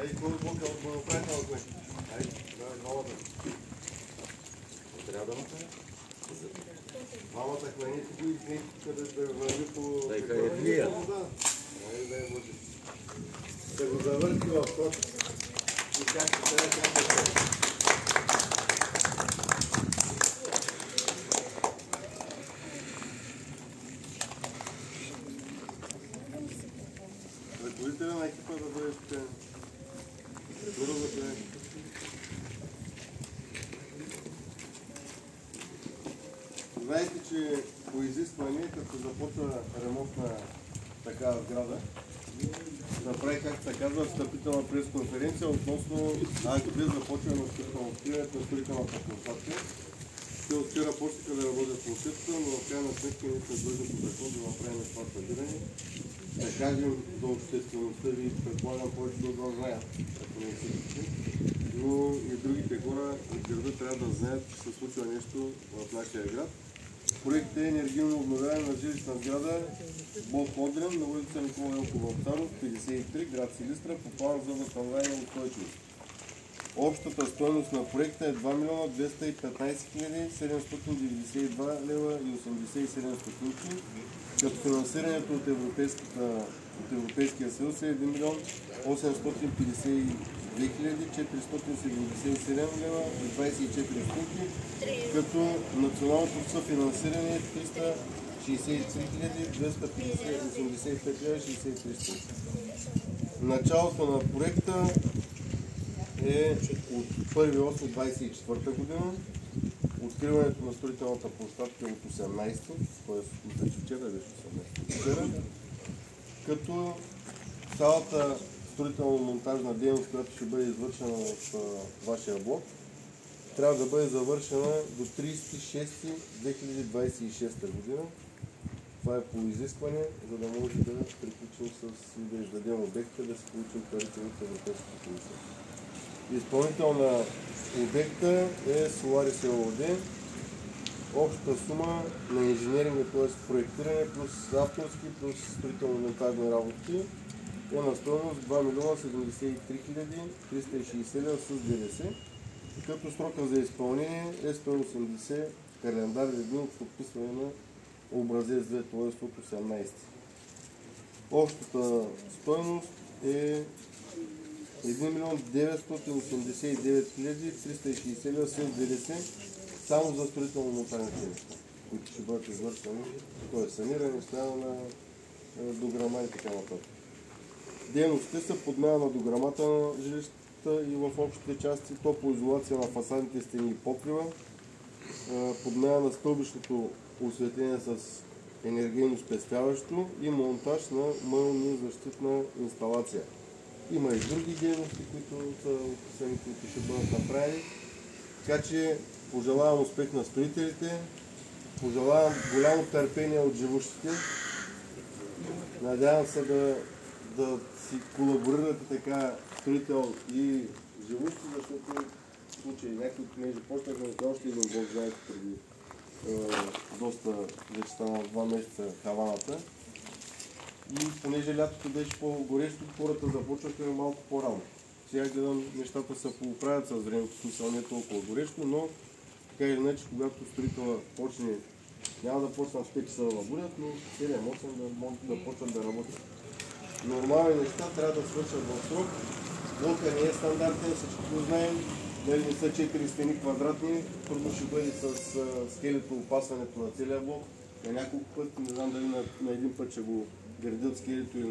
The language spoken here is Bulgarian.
Ей, кой от блока го направите на кой? Ей, новата. Трябва да направи. Двамата кланите, които къде да върви по... Дай къде вия. Да го завърти в ход. И как ще трябва как да се... Ръководителя на екипа да бъде тук. Знаете, че по изискване, като започва ремонт на такава сграда, направи, както се казва, встъпителна пресконференция относно АКБ започва на откриването на строителната площадка. Те от вчера почнаха да работят по усетата, но в крайна сметка ние сме длъжни по закон да направим това събиране. Да кажем за обществеността, ви предполагам повече от вас знаят, ако не всички, но и другите хора от града трябва да знаят, че се случва нещо в нашия град. Проектът е енергийно обновяване на жилищна сграда Бог Модрен на улица Никола Елков Вапцаров, 53, град Силистра, по план за възстановяване и устойчивост. Общата стойност на проекта е 2 милиона 215 792 лева и 87 стотинки, като финансирането от Европейския съюз е 1 милион 852 477 лева и 24 стотинки, като националното съфинансиране е 363 285 лева и 63 стотинки. Началото на проекта е от 1.8.24 година. Откриването на строителната площадка е от 18, т.е. мисля, че вчера беше 18 вчера, като цялата строително-монтажна дейност, която ще бъде извършена в вашия блок, трябва да бъде завършена до 30.06.2026 година. Това е по изискване, за да може да приключим да издадем обекта, да се получим парите от Европейската комисия. Изпълнител на обекта е Solaris ЕООД. Общата сума на инженеринга, т.е. проектиране плюс авторски, плюс строително-монтажни работи е на стойност 2 милиона 73 360 лева с ДДС, като срока за изпълнение е 180 календарни дни от подписване на образец 2, т.е. от 18. Общата стойност е 1 милион 989 360 лева с ДДС само за строително-монтажните неща, които ще бъдат извършени, т.е. саниране, смяна на дограма и така нататък. Дейностите са подмяна на дограмата на жилищата и в общите части, топлоизолация на фасадните стени и покрива, подмяна на стълбищното осветление с енергийно спестяващо и монтаж на мълнозащитна инсталация. Има и други дейности, които са описани, които ще бъдат направени. Така че пожелавам успех на строителите, пожелавам голямо търпение от живущите. Надявам се да си колаборирате така строител и живущи, защото в случай някой, понеже почнахме да още един блок, знаете, преди доста вече стана 2 месеца хаваната. И понеже лятото беше по-горещо, хората започнаха малко по-рано. Сега гледам, нещата се поправят с времето, смисъл не е толкова горещо, но така или иначе, когато строителя почне, няма да почнат в 5 часа да набудят, но 7-8 да могат да почнат да работят. Нормални неща трябва да свършат в срок. Блока не е стандартен, всички го знаем. Дали не са 4 стени квадратни, трудно ще бъде с скелето опасването на целия блок. На няколко пъти, не знам дали на един път ще го градят скелето или